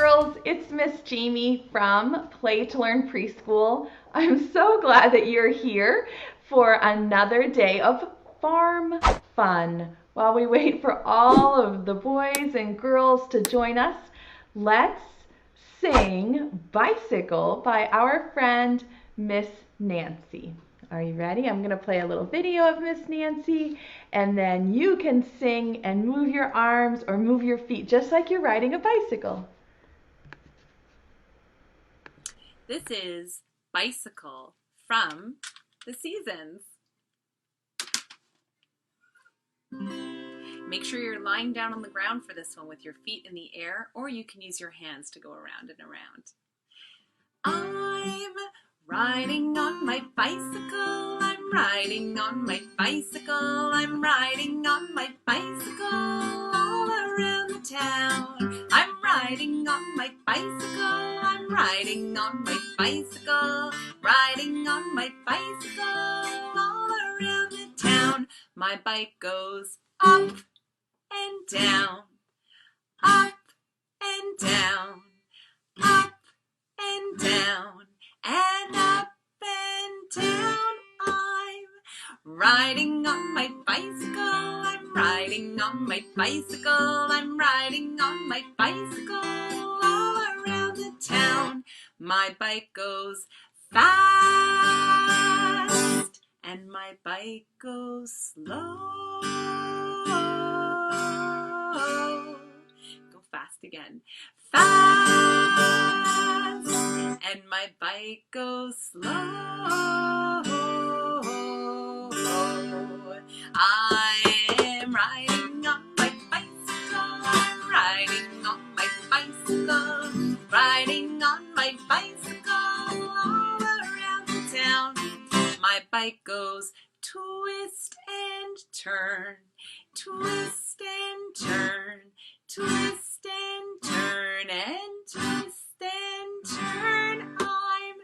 girls, it's Miss Jamie from Play to Learn Preschool. I'm so glad that you're here for another day of farm fun. While we wait for all of the boys and girls to join us, let's sing Bicycle by our friend Miss Nancy. Are you ready? I'm going to play a little video of Miss Nancy, and then you can sing and move your arms or move your feet just like you're riding a bicycle. This is Bicycle from The Seasons. Make sure you're lying down on the ground for this one with your feet in the air, or you can use your hands to go around and around. I'm riding on my bicycle, I'm riding on my bicycle, I'm riding on my bicycle all around the town. I'm riding on my bicycle, I'm riding on my bicycle, riding on my bicycle all around the town. My bike goes up and down, up and down, up and down, and up and down. I'm riding on my bicycle, I'm riding on my bicycle, I'm riding on my bicycle all around the town. My bike goes fast and my bike goes slow. Go fast again. Fast and my bike goes slow. I'm riding on my bicycle, I'm riding on my bicycle, riding on my bicycle all around the town. My bike goes twist and turn, twist and turn, twist and turn, and twist and turn. I'm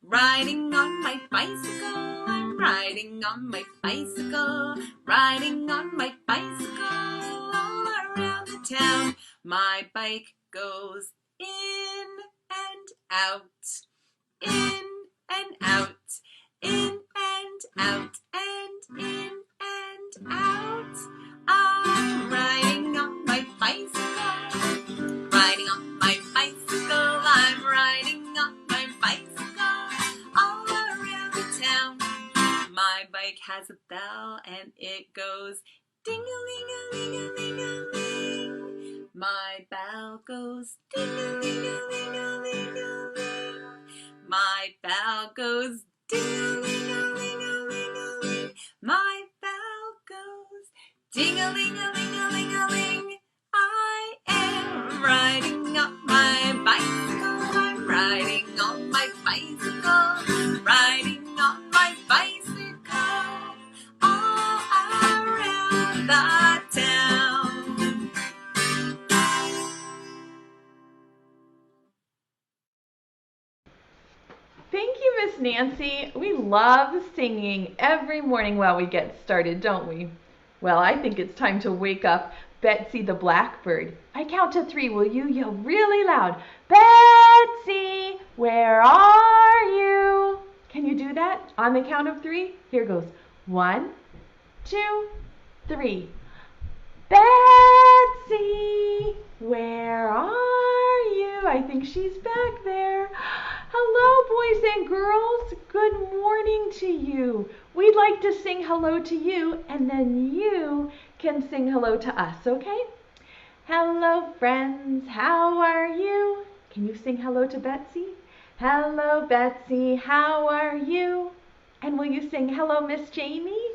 riding on my bicycle, I'm riding on my bicycle, riding on my bicycle all around the town. My bike goes in and out, in and out, in and out, and in and out. I'm riding on my bicycle, riding on my bicycle, I'm riding on my bicycle all around the town. My bike has a bell and it goes ding-a-ling-a-ling-a-ling-a-ling. My bell goes ding-a-ling-a-ling-a-ling-a-ling. My bell goes ding-a-ling-a-ling-a-ling-a-ling. My bell goes ding-a-ling-a-ling-a-ling-a-ling. I am riding on my bicycle, I'm riding on my bicycle, riding on my bicycle all around the town. Thank you, Miss Nancy. We love singing every morning while we get started, don't we? Well, I think it's time to wake up Betsy the Blackbird. I count to 3. Will you yell really loud? Betsy, where are you? Can you do that? On the count of 3, here goes. 1, 2, 3. Betsy, where are you? I think she's back there. Hello, boys and girls. Good morning to you. We'd like to sing hello to you, and then you can sing hello to us, okay? Hello, friends. How are you? Can you sing hello to Betsy? Hello, Betsy. How are you? And will you sing hello, Miss Jamie?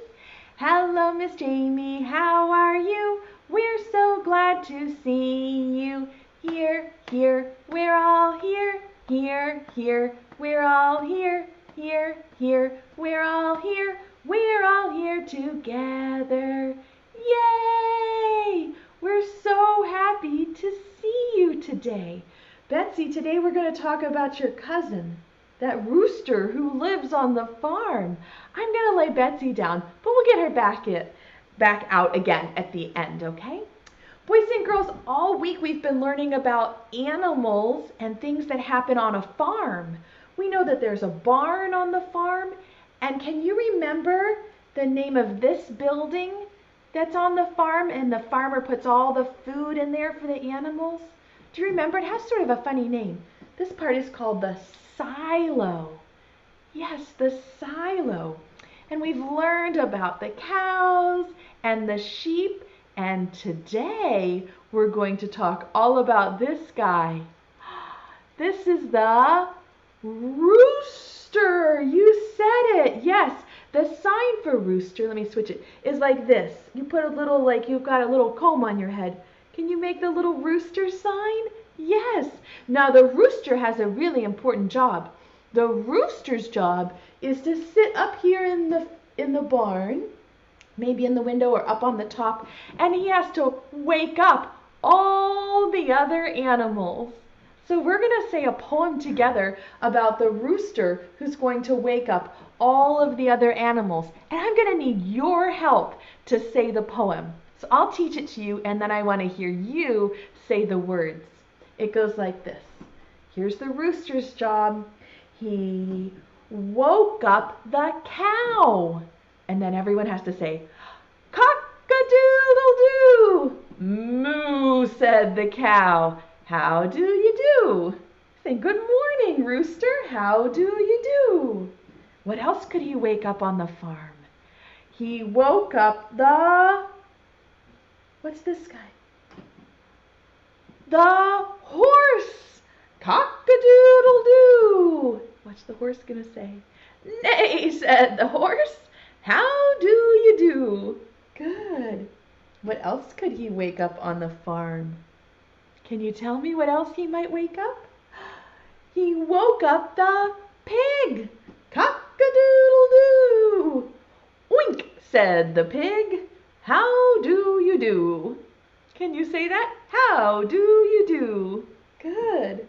Hello, Miss Jamie. How are you? We're so glad to see you. Here, here, we're all here. Here, here, we're all here. Here, here, we're all here. We're all here together. Yay! We're so happy to see you today. Betsy, today we're going to talk about your cousin, that rooster who lives on the farm. I'm going to lay Betsy down, but we'll get her back out again at the end, okay? Boys and girls, all week we've been learning about animals and things that happen on a farm. We know that there's a barn on the farm. And can you remember the name of this building that's on the farm and the farmer puts all the food in there for the animals? Do you remember? It has sort of a funny name. This part is called the silo. Yes, the silo. And we've learned about the cows and the sheep. And today we're going to talk all about this guy. This is the rooster. You said it. Yes, the sign for rooster, let me switch it, is like this. You put a little, like you've got a little comb on your head. Can you make the little rooster sign? Yes. Now the rooster has a really important job. The rooster's job is to sit up here in the barn, maybe in the window or up on the top, and he has to wake up all the other animals. So we're going to say a poem together about the rooster who's going to wake up all of the other animals. And I'm going to need your help to say the poem. So I'll teach it to you, and then I want to hear you say the words. It goes like this. Here's the rooster's job. He woke up the cow. And then everyone has to say, cock-a-doodle-doo. Moo, said the cow. How do you do? Say, good morning, rooster. How do you do? What else could he wake up on the farm? He woke up the... What's this guy? The horse. Cock-a-doodle-doo. What's the horse going to say? Nay, said the horse. How do you do? Good. What else could he wake up on the farm? Can you tell me what else he might wake up? He woke up the pig. Cock-a-doodle-doo. Oink, said the pig. How do you do? Can you say that? How do you do? Good.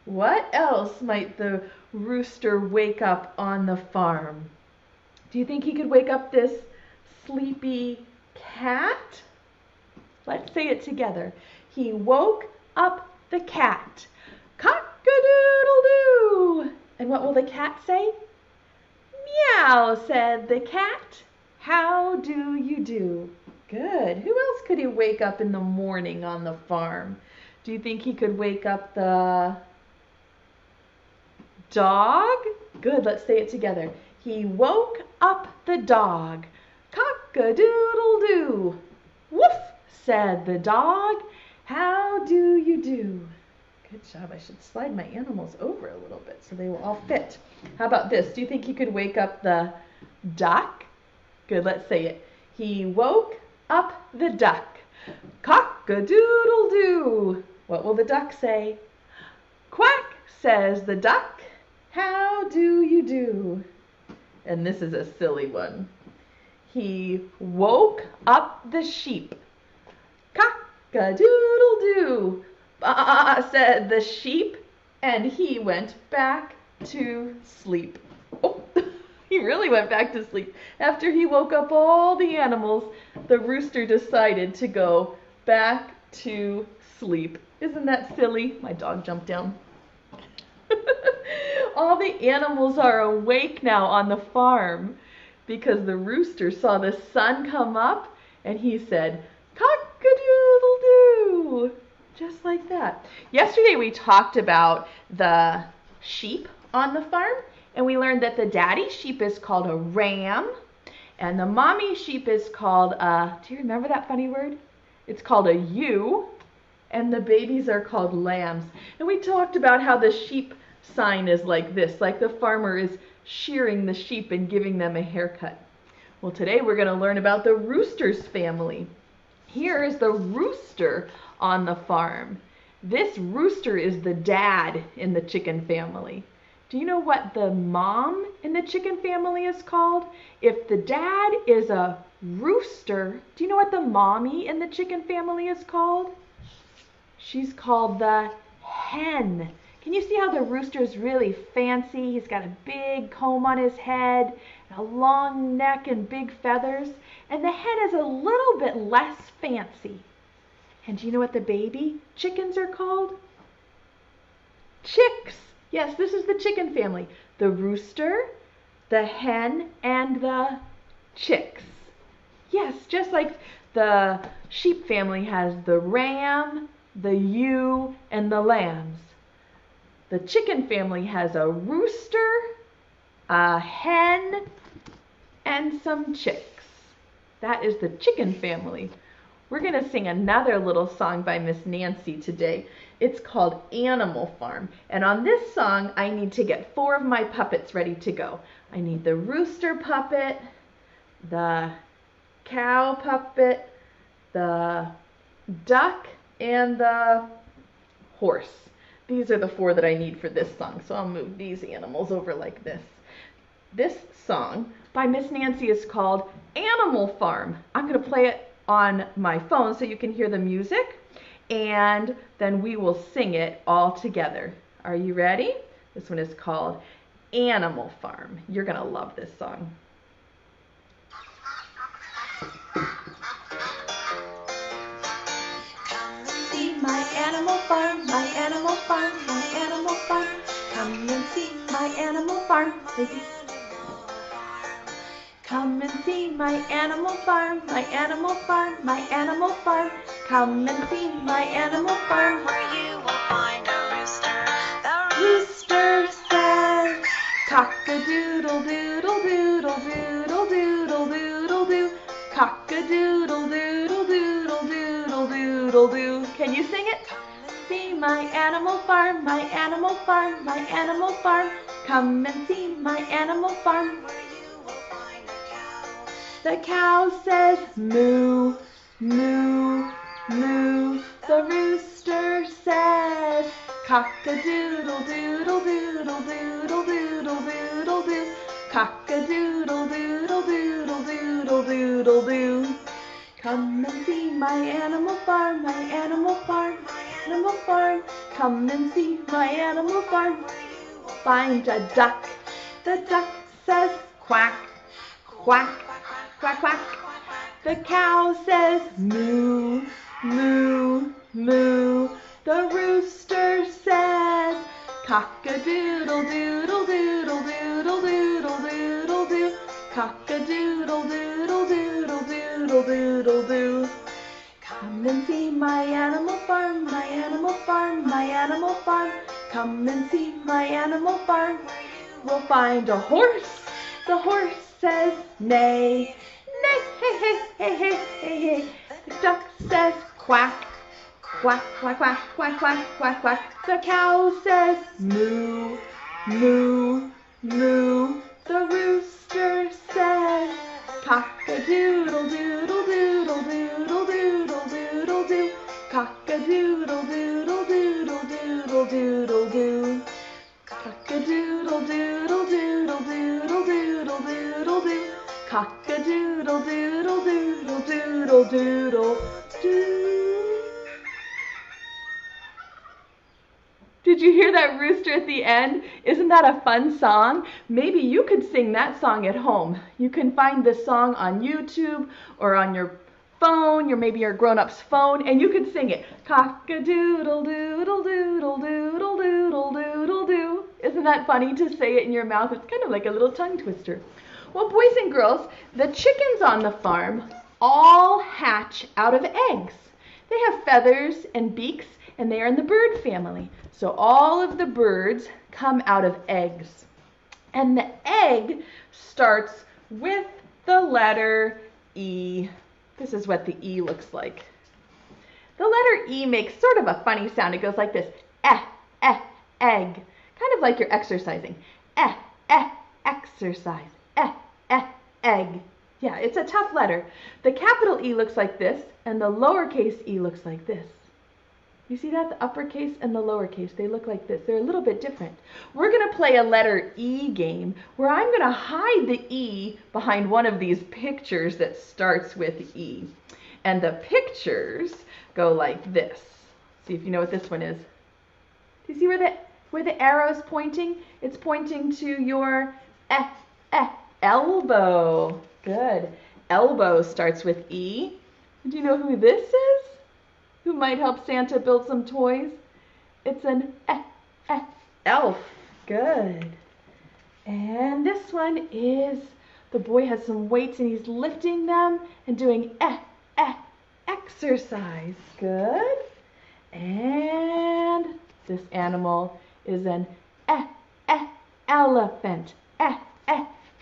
What else might the rooster wake up on the farm? Do you think he could wake up this sleepy cat? Let's say it together. He woke up the cat. Cock-a-doodle-doo. And what will the cat say? Meow, said the cat. How do you do? Good. Who else could he wake up in the morning on the farm? Do you think he could wake up the dog? Good, let's say it together. He woke up the dog. Cock-a-doodle-doo. Woof, said the dog. How do you do? Good job. I should slide my animals over a little bit so they will all fit. How about this? Do you think he could wake up the duck? Good, let's say it. He woke up the duck. Cock-a-doodle-doo. What will the duck say? Quack, says the duck. How do you do? And this is a silly one. He woke up the sheep. Cock-a-doodle-doo. Ba, said the sheep, and he went back to sleep. Oh, he really went back to sleep. After he woke up all the animals, the rooster decided to go back to sleep. Isn't that silly? My dog jumped down. All the animals are awake now on the farm because the rooster saw the sun come up and he said, cock-a-doodle-doo, just like that. Yesterday we talked about the sheep on the farm, and we learned that the daddy sheep is called a ram and the mommy sheep is called a, do you remember that funny word? It's called a ewe, and the babies are called lambs. And we talked about how the sheep sign is like this, like the farmer is shearing the sheep and giving them a haircut. Well, today we're going to learn about the rooster's family. Here is the rooster on the farm. This rooster is the dad in the chicken family. Do you know what the mom in the chicken family is called? If the dad is a rooster, do you know what the mommy in the chicken family is called? She's called the hen. Can you see how the rooster is really fancy? He's got a big comb on his head, a long neck and big feathers. And the hen is a little bit less fancy. And do you know what the baby chickens are called? Chicks. Yes, this is the chicken family. The rooster, the hen, and the chicks. Yes, just like the sheep family has the ram, the ewe, and the lambs. The chicken family has a rooster, a hen, and some chicks. That is the chicken family. We're going to sing another little song by Miss Nancy today. It's called Animal Farm. And on this song, I need to get 4 of my puppets ready to go. I need the rooster puppet, the cow puppet, the duck, and the horse. These are the 4 that I need for this song, so I'll move these animals over like this. This song by Miss Nancy is called Animal Farm. I'm going to play it on my phone so you can hear the music, and then we will sing it all together. Are you ready? This one is called Animal Farm. You're going to love this song. My animal farm, my animal farm, my animal farm. Come and see my animal farm. Come and see my animal farm, my animal farm, my animal farm. Come and see my animal farm, where you will find a rooster. The rooster says, cock-a-doodle-doodle-doodle-doodle-doodle-doodle-doo. Cock-a-doodle-doodle-doodle-doodle-doodle-doo. Can you sing it? See my animal farm, my animal farm, my animal farm. Come and see my animal farm. The cow says moo, moo, moo. The rooster says cock-a-doodle-doodle-doodle-doodle-doodle-doodle-doo. Cock-a-doodle-doodle-doodle-doodle-doo. Come and see my animal farm, my animal farm, my animal farm. Come and see my animal farm. Find a duck. The duck says quack, quack, quack, quack. The cow says moo, moo, moo. The rooster says cock-a-doodle-doodle-doodle-doodle-doodle-doodle-doo. Cock-a-doodle-doodle-doodle-doodle-doo. Come and see my animal farm, my animal farm, my animal farm. Come and see my animal farm. We'll find a horse. The horse says neigh, neigh, hey, hey, hey, hey, hey, hey. The duck says quack, quack, quack, quack, quack, quack, quack, quack. The cow says moo, moo, moo. The rooster says cock-a-doodle-doodle-doodle-doodle-doodle-doodle-doo. Cock-a-doodle-doodle-doodle-doodle-doodle-doo. Cock-a-doodle-doodle-doodle-doodle-doodle-doo. Cock-a-doodle-doodle-doodle-doodle-doo. Did you hear that rooster at the end? Isn't that a fun song? Maybe you could sing that song at home. You can find this song on YouTube or on your phone, or maybe your grown-up's phone, and you could sing it. Cock-a-doodle-doodle-doodle-doodle-doodle-doodle-doo. Isn't that funny to say it in your mouth? It's kind of like a little tongue twister. Well, boys and girls, the chickens on the farm all hatch out of eggs. They have feathers and beaks, and they are in the bird family. So all of the birds come out of eggs. And the egg starts with the letter E. This is what the E looks like. The letter E makes sort of a funny sound. It goes like this. Egg. Kind of like you're exercising. Exercise. Egg. Yeah, it's a tough letter. The capital E looks like this, and the lowercase e looks like this. You see that? The uppercase and the lowercase, they look like this. They're a little bit different. We're going to play a letter E game where I'm going to hide the E behind one of these pictures that starts with E. And the pictures go like this. See if you know what this one is. Do you see where the arrow's pointing? It's pointing to your elbow. Good. Elbow starts with E. Do you know who this is? who might help Santa build some toys? It's an elf. Good. And this one is, the boy has some weights and he's lifting them and doing exercise. Good. And this animal is an elephant.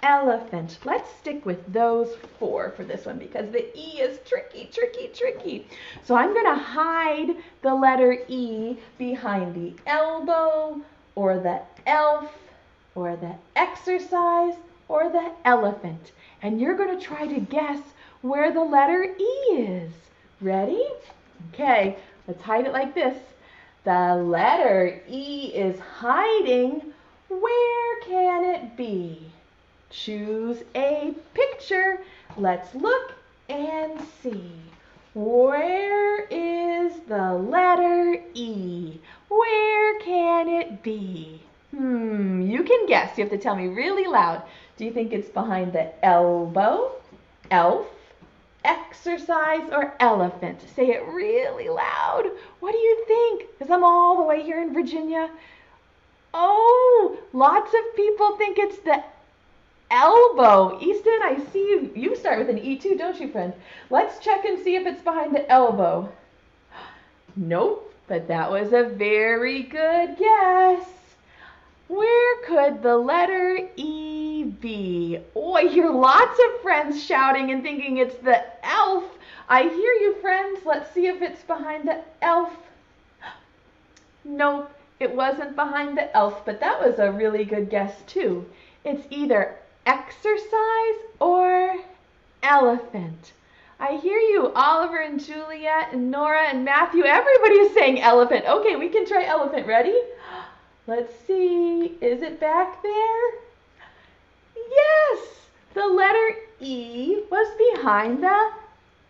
Elephant. Let's stick with those 4 for this one because the E is tricky. So I'm going to hide the letter E behind the elbow or the elf or the exercise or the elephant. And you're going to try to guess where the letter E is. Ready? Okay, let's hide it like this. The letter E is hiding. Where can it be? Choose a picture. Let's look and see. Where is the letter E? Where can it be? You can guess. You have to tell me really loud. Do you think it's behind the elbow, elf, exercise, or elephant? Say it really loud. What do you think? Because I'm all the way here in Virginia. Oh, lots of people think it's the elbow. Easton, I see you. You start with an E too, don't you, friend? Let's check and see if it's behind the elbow. Nope, but that was a very good guess. Where could the letter E be? Oh, I hear lots of friends shouting and thinking it's the elf. I hear you, friends. Let's see if it's behind the elf. Nope, it wasn't behind the elf, but that was a really good guess too. It's either exercise or elephant. I hear you, Oliver and Juliet and Nora and Matthew. Everybody is saying elephant. Okay, we can try elephant. Ready? Let's see. Is it back there? Yes! The letter E was behind the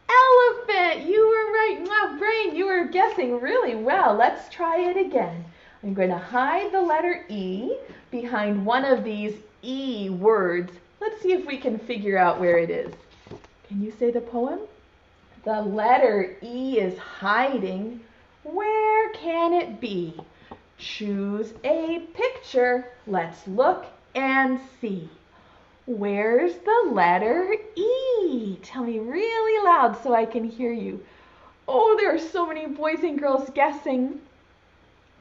elephant. You were right. Mwah, brain, you were guessing really well. Let's try it again. I'm going to hide the letter E behind one of these E words. Let's see if we can figure out where it is. Can you say the poem? The letter E is hiding. Where can it be? Choose a picture. Let's look and see. Where's the letter E? Tell me really loud so I can hear you. Oh, there are so many boys and girls guessing.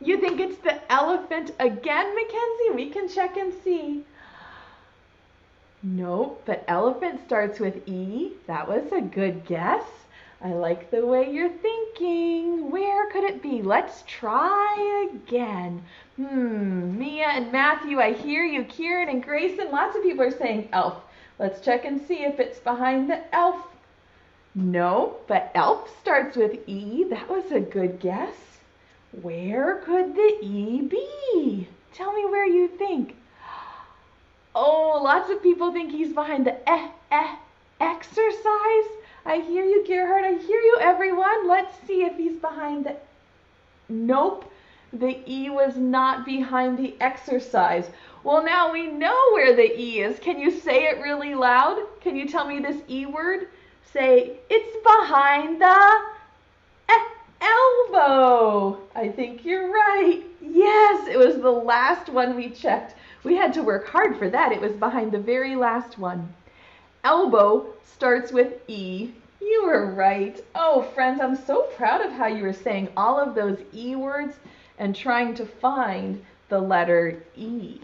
You think it's the elephant again, Mackenzie? We can check and see. Nope, but elephant starts with E. That was a good guess. I like the way you're thinking. Where could it be? Let's try again. Mia and Matthew, I hear you. Kieran and Grayson, lots of people are saying elf. Let's check and see if it's behind the elf. No, but elf starts with E. That was a good guess. Where could the E be? Tell me where you think. Oh, lots of people think he's behind the exercise. I hear you, Gerhard. I hear you, everyone. Let's see if he's behind the... Nope, the E was not behind the exercise. Well, now we know where the E is. Can you say it really loud? Can you tell me this E word? Say, it's behind the elbow. I think you're right. Yes, it was the last one we checked. We had to work hard for that. It was behind the very last one. Elbow starts with E. You were right. Oh, friends, I'm so proud of how you were saying all of those E words and trying to find the letter E.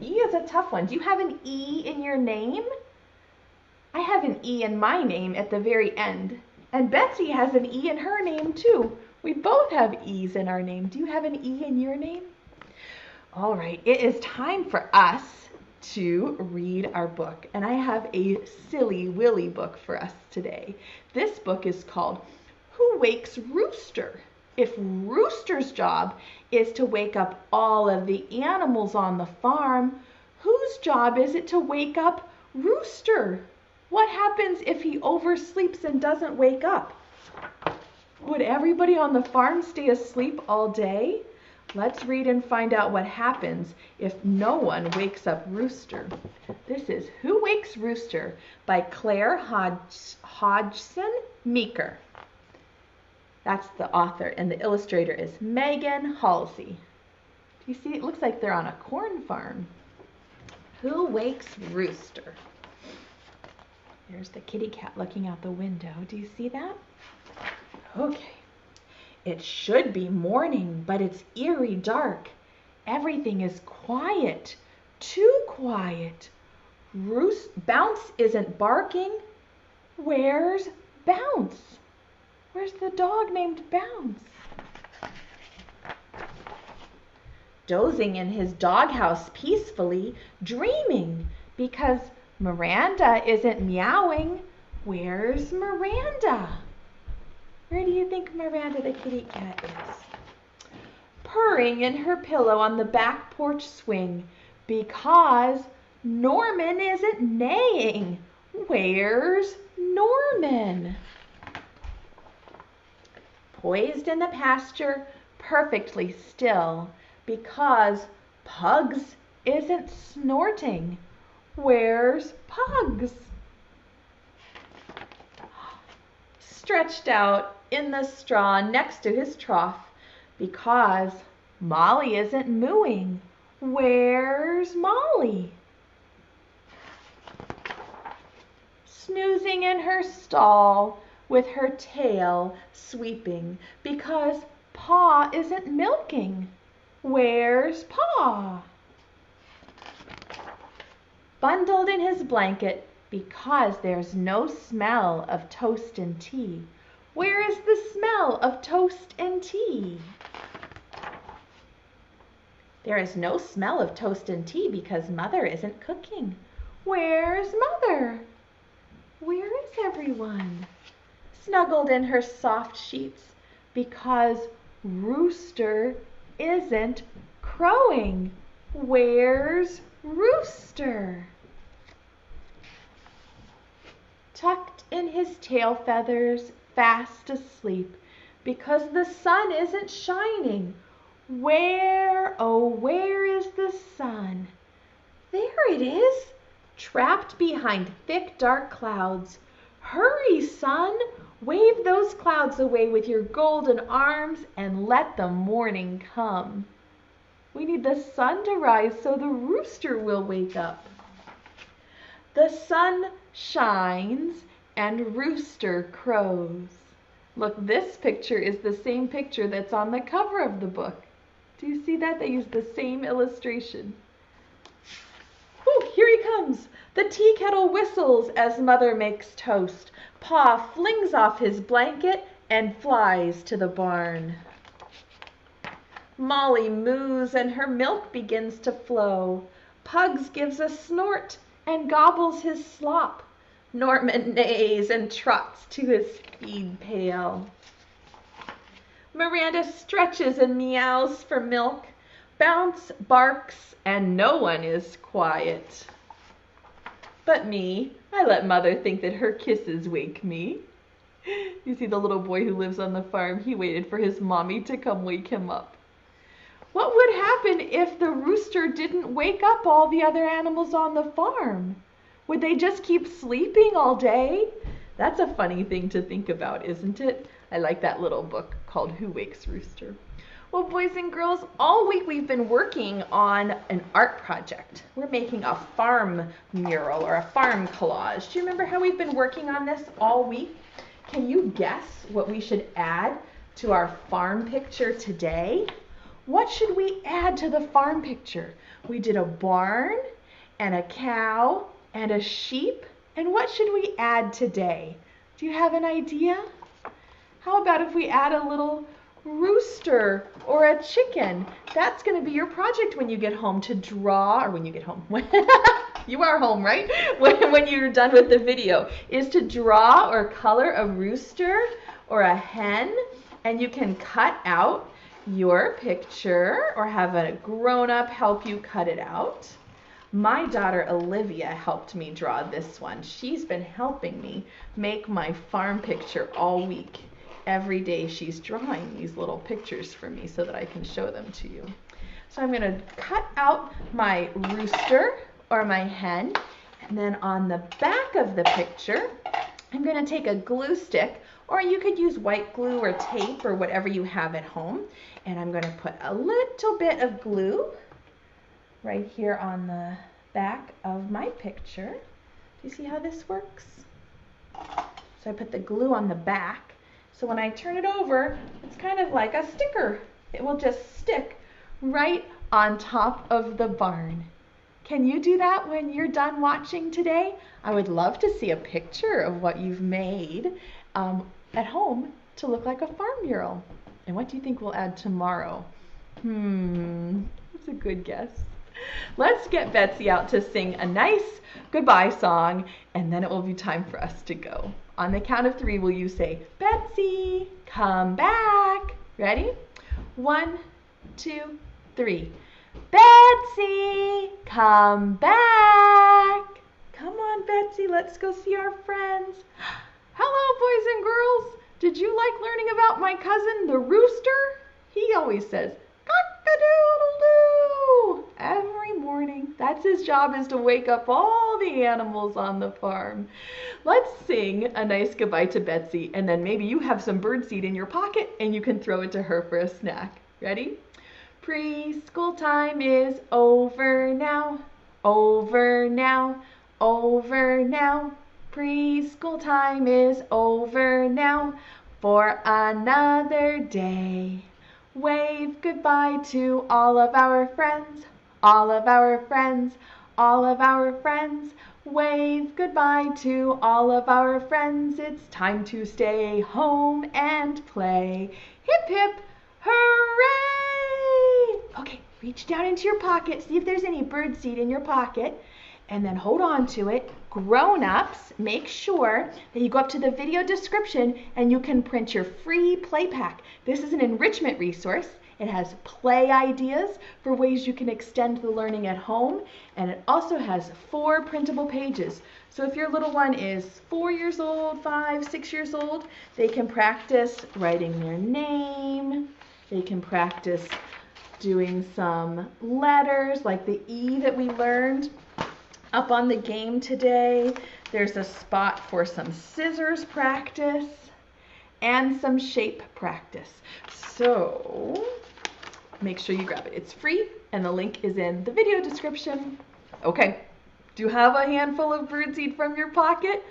E is a tough one. Do you have an E in your name? I have an E in my name at the very end. And Betsy has an E in her name too. We both have E's in our name. Do you have an E in your name? All right, it is time for us to read our book. And I have a silly Willy book for us today. This book is called Who Wakes Rooster? If Rooster's job is to wake up all of the animals on the farm, whose job is it to wake up Rooster? What happens if he oversleeps and doesn't wake up? Would everybody on the farm stay asleep all day? Let's read and find out what happens if no one wakes up Rooster. This is Who Wakes Rooster by Claire Hodgson Meeker. That's the author, and the illustrator is Megan Halsey. Do you see? It looks like they're on a corn farm. Who Wakes Rooster? There's the kitty cat looking out the window. Do you see that? Okay. It should be morning, but it's eerie dark. Everything is quiet. Too quiet. Bounce isn't barking. Where's Bounce? Where's the dog named Bounce? Dozing in his doghouse peacefully, dreaming because Miranda isn't meowing. Where's Miranda? Where do you think Miranda the kitty cat is? Purring in her pillow on the back porch swing because Norman isn't neighing. Where's Norman? Poised in the pasture, perfectly still, because Pugs isn't snorting. Where's Pugs? Stretched out in the straw next to his trough, because Molly isn't mooing. Where's Molly? Snoozing in her stall with her tail sweeping, because Paw isn't milking. Where's Paw? Bundled in his blanket because there's no smell of toast and tea. Where is the smell of toast and tea? There is no smell of toast and tea because Mother isn't cooking. Where's Mother? Where is everyone? Snuggled in her soft sheets because Rooster isn't crowing. Where's Rooster? Tucked in his tail feathers, fast asleep, because the sun isn't shining. Where, oh, where is the sun? There it is, trapped behind thick, dark clouds. Hurry, sun, wave those clouds away with your golden arms and let the morning come. We need the sun to rise so the rooster will wake up. The sun shines and Rooster crows. Look, this picture is the same picture that's on the cover of the book. Do you see that? They use the same illustration. Oh, here he comes. The tea kettle whistles as Mother makes toast. Pa flings off his blanket and flies to the barn. Molly moos and her milk begins to flow. Pugs gives a snort and gobbles his slop. Norman neighs and trots to his feed pail. Miranda stretches and meows for milk. Bounce barks and no one is quiet. But me, I let Mother think that her kisses wake me. You see the little boy who lives on the farm, he waited for his mommy to come wake him up. What would happen if the rooster didn't wake up all the other animals on the farm? Would they just keep sleeping all day? That's a funny thing to think about, isn't it? I like that little book called Who Wakes Rooster? Well, boys and girls, all week we've been working on an art project. We're making a farm mural or a farm collage. Do you remember how we've been working on this all week? Can you guess what we should add to our farm picture today? What should we add to the farm picture? We did a barn and a cow and a sheep. And what should we add today? Do you have an idea? How about if we add a little rooster or a chicken? That's going to be your project when you get home to draw, or when you get home. You are home, right? When you're done with the video, is to draw or color a rooster or a hen, and you can cut out your picture or have a grown-up help you cut it out. My daughter Olivia helped me draw this one. She's been helping me make my farm picture all week. Every day she's drawing these little pictures for me so that I can show them to you. So I'm going to cut out my rooster or my hen, and then on the back of the picture I'm going to take a glue stick, or you could use white glue or tape or whatever you have at home. And I'm going to put a little bit of glue right here on the back of my picture. Do you see how this works? So I put the glue on the back. So when I turn it over, it's kind of like a sticker. It will just stick right on top of the barn. Can you do that when you're done watching today? I would love to see a picture of what you've made at home to look like a farm mural. And what do you think we'll add tomorrow? That's a good guess. Let's get Betsy out to sing a nice goodbye song, and then it will be time for us to go. On the count of 3, will you say, Betsy, come back? Ready? 1, 2, 3. Betsy, come back. Come on, Betsy, let's go see our friends. Hello, boys and girls. Did you like learning about my cousin, the rooster? He always says, Cock-a-doodle-doo, every morning. That's his job, is to wake up all the animals on the farm. Let's sing a nice goodbye to Betsy, and then maybe you have some birdseed in your pocket and you can throw it to her for a snack. Ready? Preschool time is over now, over now, over now. Preschool time is over now for another day. Wave goodbye to all of our friends, all of our friends, all of our friends. Wave goodbye to all of our friends. It's time to stay home and play. Hip, hip, hooray! Okay, reach down into your pocket, see if there's any birdseed in your pocket, and then hold on to it. Grown-ups, make sure that you go up to the video description and you can print your free play pack. This is an enrichment resource. It has play ideas for ways you can extend the learning at home, and it also has 4 printable pages. So if your little one is 4 years old, 5, 6 years old, they can practice writing their name. They can practice doing some letters like the E that we learned up on the game today. There's a spot for some scissors practice and some shape practice. So make sure you grab it. It's free and the link is in the video description. Okay, do you have a handful of birdseed from your pocket?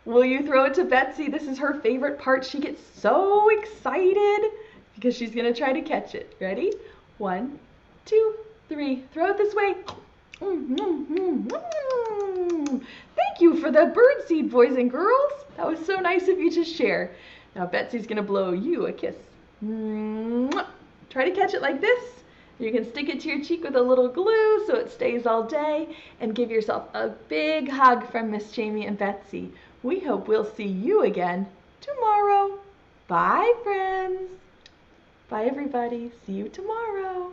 Will you throw it to Betsy? This is her favorite part. She gets so excited because she's gonna try to catch it. Ready? 1, 2, 3. Throw it this way. Thank you for the birdseed, boys and girls. That was so nice of you to share. Now Betsy's gonna blow you a kiss. Try to catch it like this. You can stick it to your cheek with a little glue so it stays all day, and give yourself a big hug from Miss Jamie and Betsy. We hope we'll see you again tomorrow. Bye, friends. Bye, everybody. See you tomorrow.